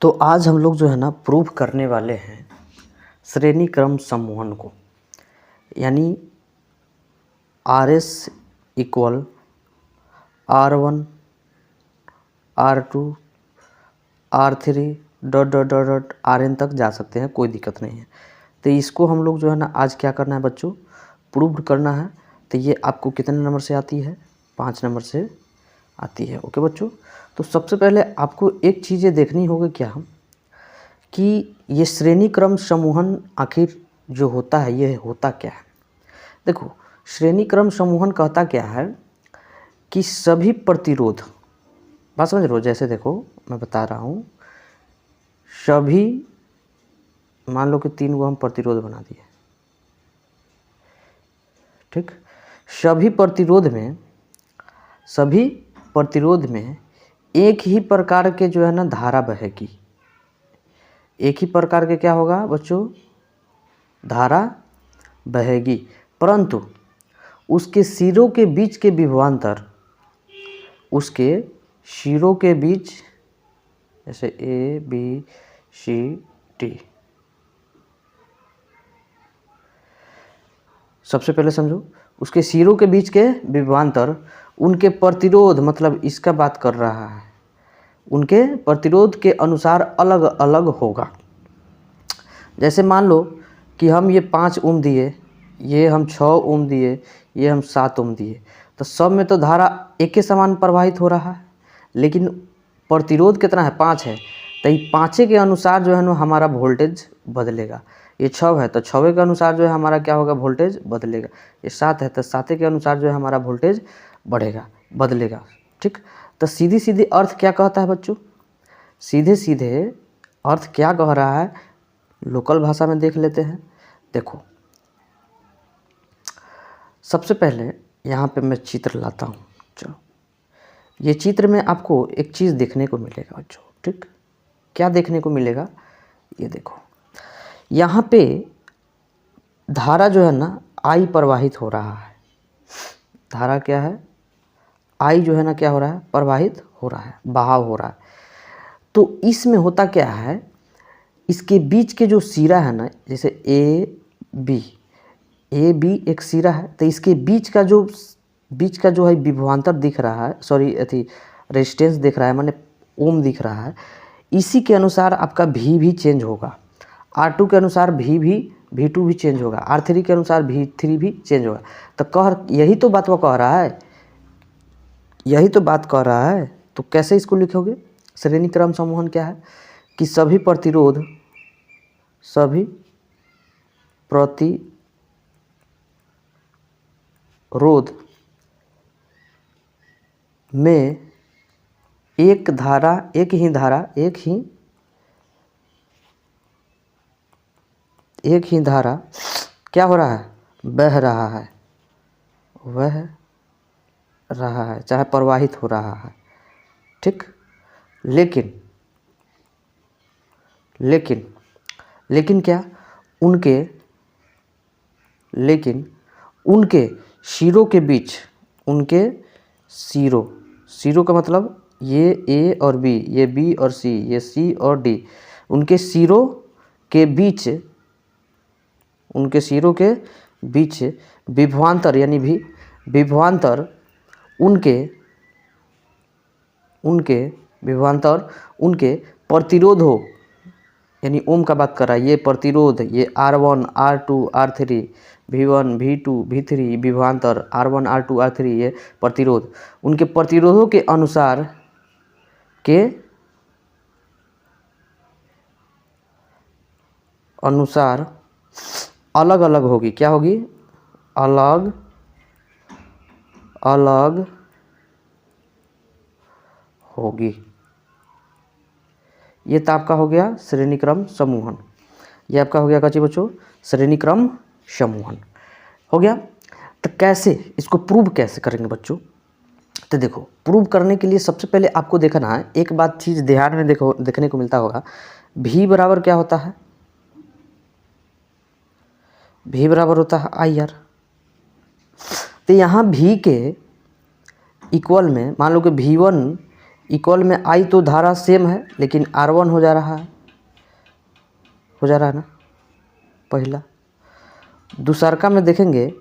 तो आज हम लोग जो है ना प्रूव करने वाले हैं श्रेणी क्रम समूहन को, यानी RS equal R1 R2 R3 dot dot dot dot Rn तक जा सकते हैं, कोई दिक्कत नहीं है। तो इसको हम लोग जो है ना आज क्या करना है बच्चों, प्रूव करना है। तो ये आपको कितने नंबर से आती है? 5 नंबर से आती है। ओके बच्चों, तो सबसे पहले आपको एक चीज़ें देखनी होगी क्या कि ये श्रेणी क्रम समूहन आखिर जो होता है ये होता क्या है। देखो, श्रेणी क्रम समूहन कहता क्या है कि सभी प्रतिरोध, बात समझ रहे हो? जैसे देखो मैं बता रहा हूँ, सभी मान लो कि 3 गो हम प्रतिरोध बना दिए, ठीक। सभी प्रतिरोध में एक ही प्रकार के जो है ना धारा बहेगी। एक ही प्रकार के क्या होगा बच्चों? धारा बहेगी, परंतु उसके सिरों के बीच के विभवांतर, उसके सिरों के बीच, जैसे ABCD, सबसे पहले समझो, उसके सिरों के बीच के विभवांतर उनके प्रतिरोध, मतलब इसका बात कर रहा है, उनके प्रतिरोध के अनुसार अलग अलग होगा। जैसे मान लो कि हम ये 5 ओम दिए, ये हम 6 ओम दिए, ये हम 7 ओम दिए, तो सब में तो धारा एक के समान प्रवाहित हो रहा है, लेकिन प्रतिरोध कितना है? 5 है। तो ये 5 के अनुसार जो है ना हमारा वोल्टेज बदलेगा। ये 6 है तो 6 के अनुसार जो है हमारा क्या होगा? वोल्टेज बदलेगा। ये 7 है तो 7 के अनुसार जो है हमारा वोल्टेज बढ़ेगा, बदलेगा, ठीक। तो सीधी सीधी अर्थ क्या कहता है बच्चों? सीधे सीधे अर्थ क्या कह रहा है, लोकल भाषा में देख लेते हैं। देखो, सबसे पहले यहाँ पे मैं चित्र लाता हूँ। चलो, ये चित्र में आपको एक चीज़ देखने को मिलेगा बच्चों, ठीक। क्या देखने को मिलेगा? ये देखो, यहाँ पे धारा जो है ना I प्रवाहित हो रहा है। धारा क्या है? I जो है ना क्या हो रहा है? प्रवाहित हो रहा है, बहाव हो रहा है। तो इसमें होता क्या है, इसके बीच के जो सिरा है ना, जैसे AB एक सिरा है, तो इसके बीच का जो है विभवांतर दिख रहा है, सॉरी अथी रेजिस्टेंस दिख रहा है, माने ओम दिख रहा है। इसी के अनुसार आपका V भी चेंज होगा, R2 के अनुसार V2 भी चेंज होगा, R3 के अनुसार V3 भी चेंज होगा। तो यही तो बात वो कह रहा है, यही तो बात कह रहा है। तो कैसे इसको लिखोगे? श्रेणी क्रम समूहन क्या है कि सभी प्रतिरोध में एक ही धारा क्या हो रहा है? बह रहा है, चाहे प्रवाहित हो रहा है, ठीक। लेकिन क्या? उनके सिरों के बीच, सिरों का मतलब ये A और B, ये B और C, ये C और D, उनके सिरों के बीच विभवांतर, यानी भी विभवांतर उनके प्रतिरोध हो, यानी ओम का बात कर रहा है। ये प्रतिरोध, ये R1 R2 R3 V1 V2 V3 विभवांतर R1 R2 R3, ये प्रतिरोध, उनके प्रतिरोधों के अनुसार अलग अलग होगी। क्या होगी? अलग अलग होगी। ये तो आपका हो गया श्रेणी क्रम समूहन। ये आपका हो गया कच्चे बच्चों श्रेणी क्रम समूहन हो गया। तो कैसे इसको प्रूव कैसे करेंगे बच्चों? तो देखो, प्रूव करने के लिए सबसे पहले आपको देखना है, एक बात चीज़ ध्यान में देखने को मिलता होगा, V बराबर क्या होता है? V बराबर होता है IR। तो यहाँ V के इक्वल में मान लो कि V1 इक्वल में आई तो धारा सेम है लेकिन R1 हो जा रहा है, ना पहला। दूसरका में देखेंगे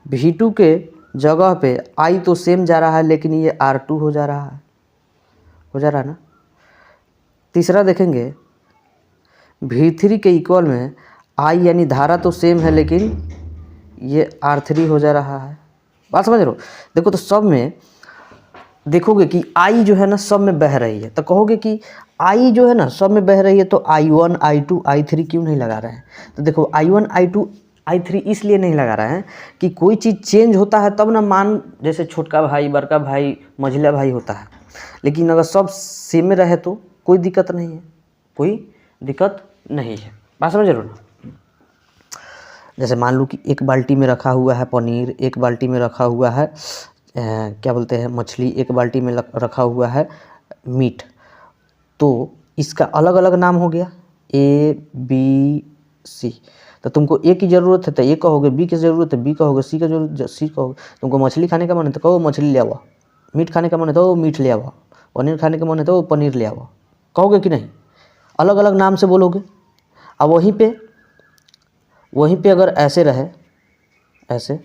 V2 के जगह पे आई तो सेम जा रहा है लेकिन ये R2 हो जा रहा है, ना। तीसरा देखेंगे V3 के इक्वल में आई यानी धारा तो सेम है लेकिन ये R3 हो जा रहा है। बात समझ रहे हो? देखो तो सब में देखोगे कि आई जो है ना सब में बह रही है, तो कहोगे कि आई जो है ना सब में बह रही है तो I1 I2 I3 क्यों नहीं लगा रहे हैं? तो देखो I1 I2 I3 इसलिए नहीं लगा रहे हैं कि कोई चीज़ चेंज होता है तब ना, मान जैसे छोटका भाई, बड़का भाई, मझिला भाई होता है, लेकिन अगर सब सेम में रहे तो कोई दिक्कत नहीं है, बात समझ रहे हो ना। जैसे मान लो कि एक बाल्टी में रखा हुआ है पनीर, एक बाल्टी में रखा हुआ है क्या बोलते हैं मछली, एक बाल्टी में रखा हुआ है मीट, तो इसका अलग अलग नाम हो गया A B C। तो तुमको A की ज़रूरत है तो A कहोगे, B की ज़रूरत है B कहोगे, C का जरूरत C कहोगे। तुमको मछली खाने का मन है तो कहो मछली ले आओ, मीट खाने का मन है तो मीट ले आओ, पनीर खाने का मन है तो पनीर ले आओ, कहोगे कि नहीं? अलग अलग नाम से बोलोगे। अब वहीं पे अगर ऐसे रहे, ऐसे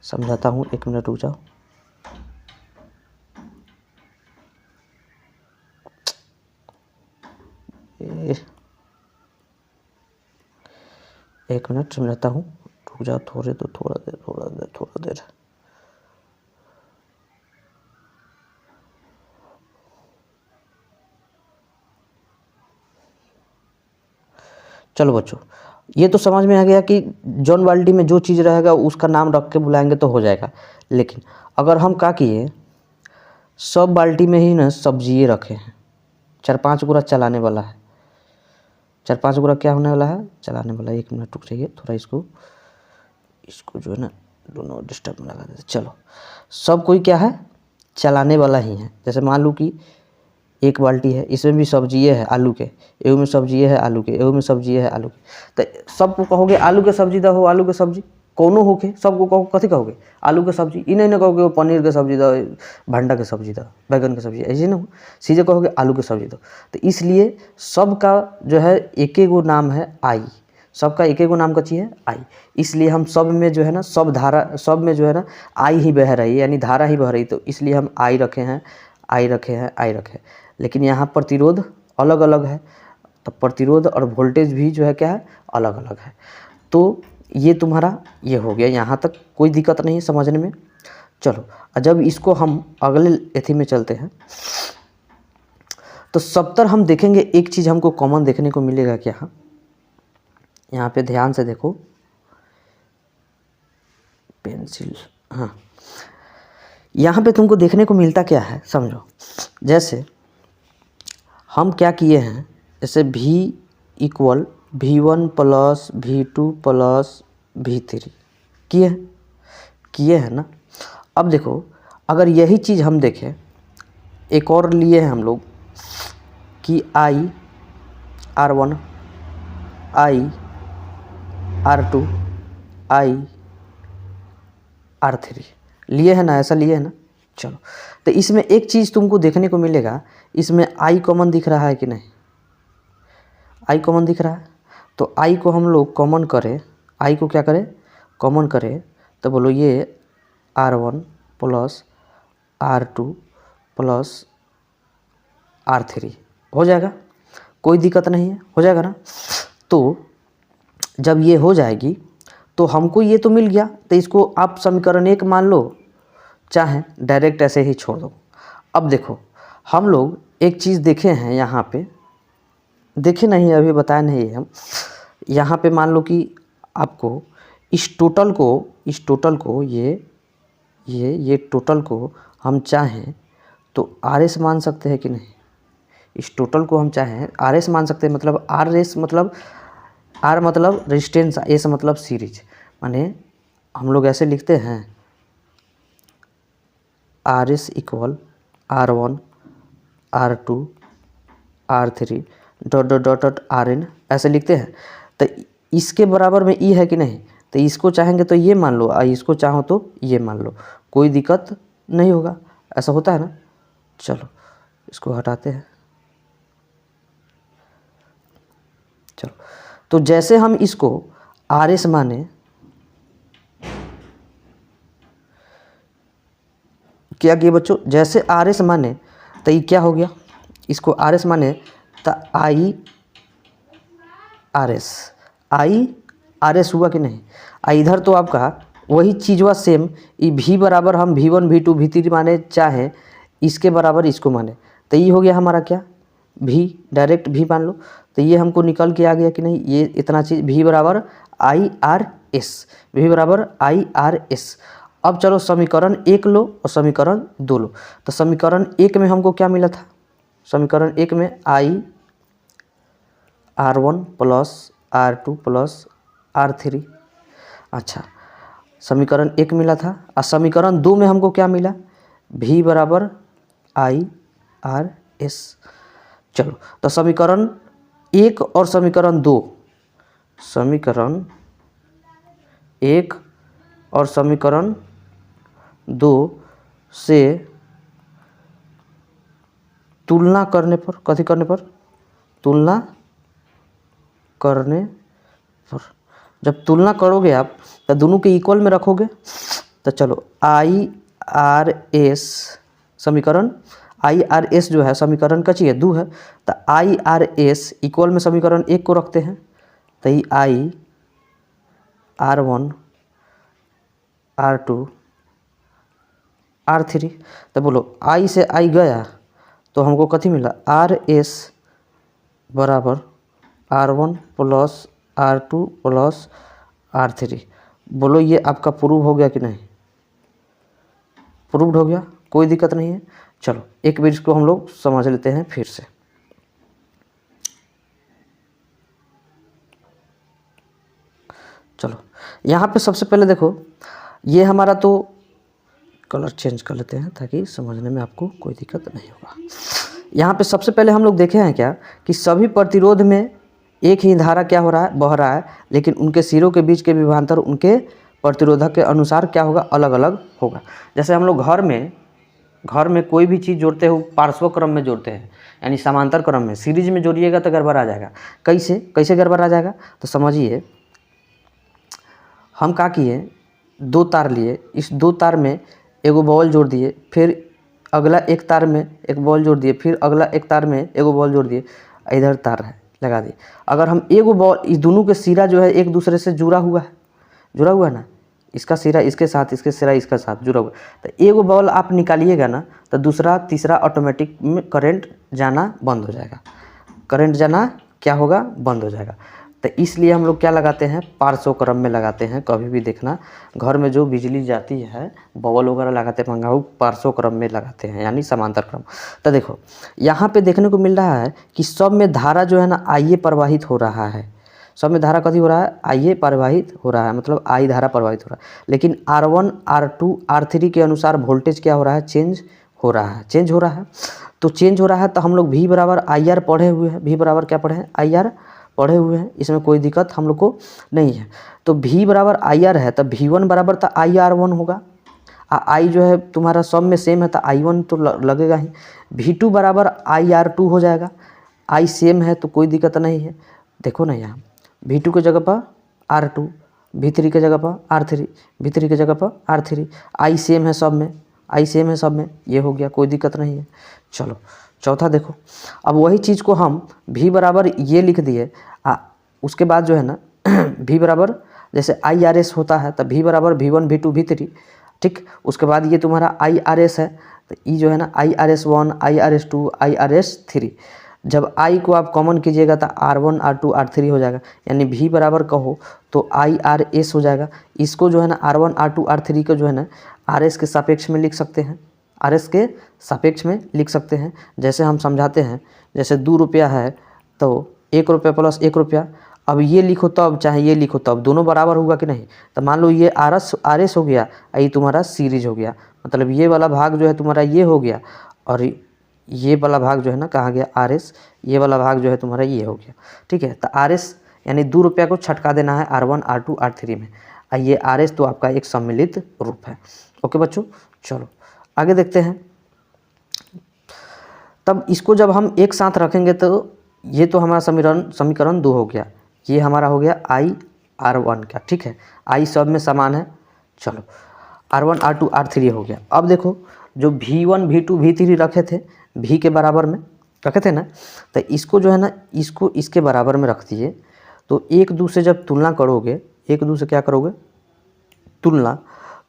समझाता हूँ, 1 मिनट रुक जाओ। एक मिनट समझाता हूँ, रुक जाओ थोड़ा देर। चलो बच्चों, ये तो समझ में आ गया कि जौन बाल्टी में जो चीज़ रहेगा उसका नाम रख के बुलाएंगे तो हो जाएगा। लेकिन अगर हम क्या किए, सब बाल्टी में ही ना सब्जिए रखे हैं, 4-5 गुना चलाने वाला है, 4-5 गुना क्या होने वाला है, चलाने वाला है। 1 मिनट रुक जाइए थोड़ा, इसको जो है ना दोनों डिस्टर्ब में लगा देते। चलो, सब कोई क्या है, चलाने वाला ही है। जैसे मान लो कि एक बाल्टी है, इसमें भी सब्जी है आलू के, एगो में सब्जी है आलू के, एगो में सब्जी है आलू के, तो सबको कहोगे आलू के सब्जी दो, आलू के सब्जी कोनो होके सबको कहो, कथी कहोगे, आलू के सब्जी। ई नहीं ना कहोगे वो पनीर के सब्जी दो, भंडा के सब्जी दो, बैगन के सब्जी, ऐसे ना हो, सीधे कहोगे आलू के सब्जी दो। तो इसलिए सबका जो है एक गो नाम है आई, सबका एक गो नाम का चीज़ है आई, इसलिए हम सब में जो है ना सब में जो है ना आई ही बह रही है, यानी धारा ही बह रही, तो इसलिए हम आई रखे हैं। लेकिन यहाँ प्रतिरोध अलग अलग है, तो प्रतिरोध और वोल्टेज भी जो है क्या है, अलग अलग है। तो ये तुम्हारा ये हो गया, यहाँ तक कोई दिक्कत नहीं है समझने में। चलो, जब इसको हम अगले एथी में चलते हैं तो 70 हम देखेंगे, एक चीज़ हमको कॉमन देखने को मिलेगा क्या, यहाँ पे ध्यान से देखो, पेंसिल, हाँ, यहाँ पे तुमको देखने को मिलता क्या है समझो। जैसे हम क्या किए हैं, जैसे V = V1 + V2 + V3 किए हैं ना। अब देखो, अगर यही चीज़ हम देखें, एक और लिए हैं हम लोग कि I R1 I R2 I R3 लिए है ना, ऐसा लिए है ना। चलो, तो इसमें एक चीज़ तुमको देखने को मिलेगा, इसमें आई कॉमन दिख रहा है कि नहीं, आई कॉमन दिख रहा है। तो आई को हम लोग कॉमन करें, आई को क्या करें, कॉमन करें, तो बोलो ये R1 + R2 + R3 हो जाएगा, कोई दिक्कत नहीं है, हो जाएगा ना। तो जब ये हो जाएगी तो हमको ये तो मिल गया, तो इसको आप समीकरण 1 मान लो, चाहे डायरेक्ट ऐसे ही छोड़ दो। अब देखो, हम लोग एक चीज़ देखे हैं, यहाँ पे देखे नहीं, अभी बताया नहीं है हम। यहाँ पे मान लो कि आपको इस टोटल को ये टोटल को हम चाहें तो RS मान सकते हैं कि नहीं। इस टोटल को हम चाहें RS मान सकते हैं, मतलब RS मतलब R मतलब रेजिस्टेंस, S मतलब सीरीज, माने हम लोग ऐसे लिखते हैं RS = R1 R2 R3 ... RN ऐसे लिखते हैं। तो इसके बराबर में E है कि नहीं, तो इसको चाहेंगे तो ये मान लो, इसको चाहो तो ये मान लो, कोई दिक्कत नहीं होगा, ऐसा होता है ना। चलो, इसको हटाते हैं। चलो, तो जैसे हम इसको आर एस माने, क्या किए बच्चों, जैसे आर एस माने तो ये क्या हो गया, इसको आर एस माने तो I R S, I R S हुआ कि नहीं। इधर तो आपका वही चीज़ हुआ सेम, ये भी बराबर हम V1 V2 V3 माने चाहे इसके बराबर इसको माने, तो ये हो गया हमारा क्या, भी डायरेक्ट भी मान लो। तो ये हमको निकल के आ गया कि नहीं, ये इतना चीज़ भी बराबर आई आर एस, भी बराबर आई आर एस। अब चलो समीकरण 1 लो और समीकरण 2 लो। तो समीकरण 1 में हमको क्या मिला था, समीकरण 1 में आई R1 plus R2 plus R3। अच्छा, समीकरण 1 मिला था, और समीकरण 2 में हमको क्या मिला, V बराबर आई आर एस। चलो, तो समीकरण 1 और समीकरण 2, समीकरण 1 और समीकरण 2 से तुलना करने पर, कथी करने पर, तुलना करने पर, जब तुलना करोगे आप तो दोनों के इक्वल में रखोगे। तो चलो आई आर एस, समीकरण आई आर एस जो है समीकरण का चाहिए 2 है, तो आई आर एस इक्वल में समीकरण 1 को रखते हैं, तो ये आई R1 R2 R3। तो बोलो आई से आई गया तो हमको कथी मिला, आर एस बराबर R1 plus R2 plus R3। बोलो ये आपका प्रूव हो गया कि नहीं, प्रूव्ड हो गया, कोई दिक्कत नहीं है। चलो एक बार इसको हम लोग समझ लेते हैं फिर से। चलो यहाँ पे सबसे पहले देखो, ये हमारा तो कलर चेंज कर लेते हैं ताकि समझने में आपको कोई दिक्कत नहीं होगा। यहाँ पे सबसे पहले हम लोग देखे हैं क्या कि सभी प्रतिरोध में एक ही धारा क्या हो रहा है, बह रहा है, लेकिन उनके सिरों के बीच के विभवांतर उनके प्रतिरोधक के अनुसार क्या होगा, अलग अलग होगा। जैसे हम लोग घर में कोई भी चीज़ जोड़ते हो पार्श्व क्रम में जोड़ते हैं, यानी समांतर क्रम में, सीरीज में जोड़िएगा तो गड़बड़ आ जाएगा। कैसे गड़बड़ आ जाएगा, तो समझिए, हम क्या किए, 2 तार लिए, इस 2 तार में एगो बॉल जोड़ दिए, फिर अगला एक तार में एक बॉल जोड़ दिए, फिर अगला एक तार में एगो बॉल जोड़ दिए, इधर तार है लगा दिए। अगर हम एगो बॉल, इस दोनों के सिरा जो है एक दूसरे से जुड़ा हुआ है ना, इसका सिरा इसके साथ, इसके सिरा इसका साथ जुड़ा हुआ, तो एगो बॉल आप निकालिएगा ना तो दूसरा तीसरा ऑटोमेटिक में करंट जाना बंद हो जाएगा, करंट जाना क्या होगा, बंद हो जाएगा। तो इसलिए हम लोग क्या लगाते हैं, पार्श्व क्रम में लगाते हैं। कभी भी देखना घर में जो बिजली जाती है, बॉल वगैरह लगाते हैं पंखा, पार्श्व क्रम में लगाते हैं, यानी समांतर क्रम। तो देखो यहाँ पे देखने को मिल रहा है कि सब में धारा जो है ना आइए प्रवाहित हो रहा है, सब में धारा कथी हो रहा है, आइए प्रवाहित हो रहा है, मतलब आई धारा प्रवाहित हो रहा है। लेकिन R1 R2 R3 के अनुसार वोल्टेज क्या हो रहा है, चेंज हो रहा है। तो चेंज हो रहा है तो हम लोग V बराबर आई आर पढ़े हुए हैं, V बराबर क्या पढ़े हैं, आई आर पढ़े हुए हैं, इसमें कोई दिक्कत हम लोग को नहीं है। तो V बराबर आई आर है तो V1 बराबर तो आई आर 1 होगा, आई जो है तुम्हारा सब में सेम है तो I1 तो लगेगा ही। V2 बराबर आई आर 2 हो जाएगा, आई सेम है तो कोई दिक्कत नहीं है। देखो ना यहाँ V2 के जगह पर R2, V3 के जगह पर R3, V3 के जगह पर R3, आई सेम है सब में, ये हो गया, कोई दिक्कत नहीं है। चलो चौथा देखो, अब वही चीज़ को हम V बराबर ये लिख दिए, उसके बाद जो है ना V बराबर जैसे आई आर एस होता है तो V बराबर V1 V2 V3, ठीक। उसके बाद ये तुम्हारा आई आर एस है तो ये जो है ना I R S 1 I R S 2 I R S 3। जब आई को आप कॉमन कीजिएगा तो R1 R2 R3 हो जाएगा, यानी V बराबर कहो तो आई आर एस हो जाएगा। इसको जो है ना R1 R2 R3 को जो है ना आर एस के सापेक्ष में लिख सकते हैं, जैसे हम समझाते हैं, जैसे 2 रुपया है तो 1 रुपया प्लस 1 रुपया, अब ये लिखो तब चाहे ये लिखो तब दोनों बराबर होगा कि नहीं। तो मान लो ये आर एस हो गया, ये तुम्हारा सीरीज हो गया, मतलब ये वाला भाग जो है तुम्हारा ये हो गया, और ये वाला भाग जो है ना कहाँ गया, आर एस, ये वाला भाग जो है तुम्हारा ये हो गया, ठीक है। तो आर एस यानी 2 रुपया को छटका देना है R1 R2 R3 में, ये आर एस तो आपका एक सम्मिलित रूप है। ओके बच्चों, चलो आगे देखते हैं। तब इसको जब हम एक साथ रखेंगे तो ये तो हमारा समीकरण 2 हो गया, ये हमारा हो गया I R1 का, ठीक है, I सब में समान है। चलो R1 R2 R3 हो गया। अब देखो जो V1 V2 V3 रखे थे V के बराबर में रखे थे ना, तो इसको जो है ना इसको इसके बराबर में रख दिए, तो एक दूसरे से जब तुलना करोगे, एक दूसरे से क्या करोगे तुलना,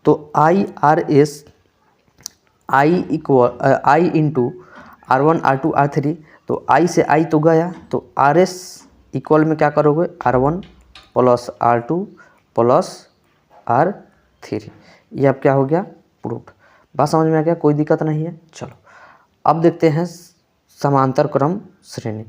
तो I RS I into R1 R2 R3, तो I से I तो गया, तो RS इक्वल में क्या करोगे R1 plus R2 plus R3, ये अब क्या हो गया प्रूफ। बात समझ में आ गया, कोई दिक्कत नहीं है। चलो अब देखते हैं समांतर क्रम श्रेणी।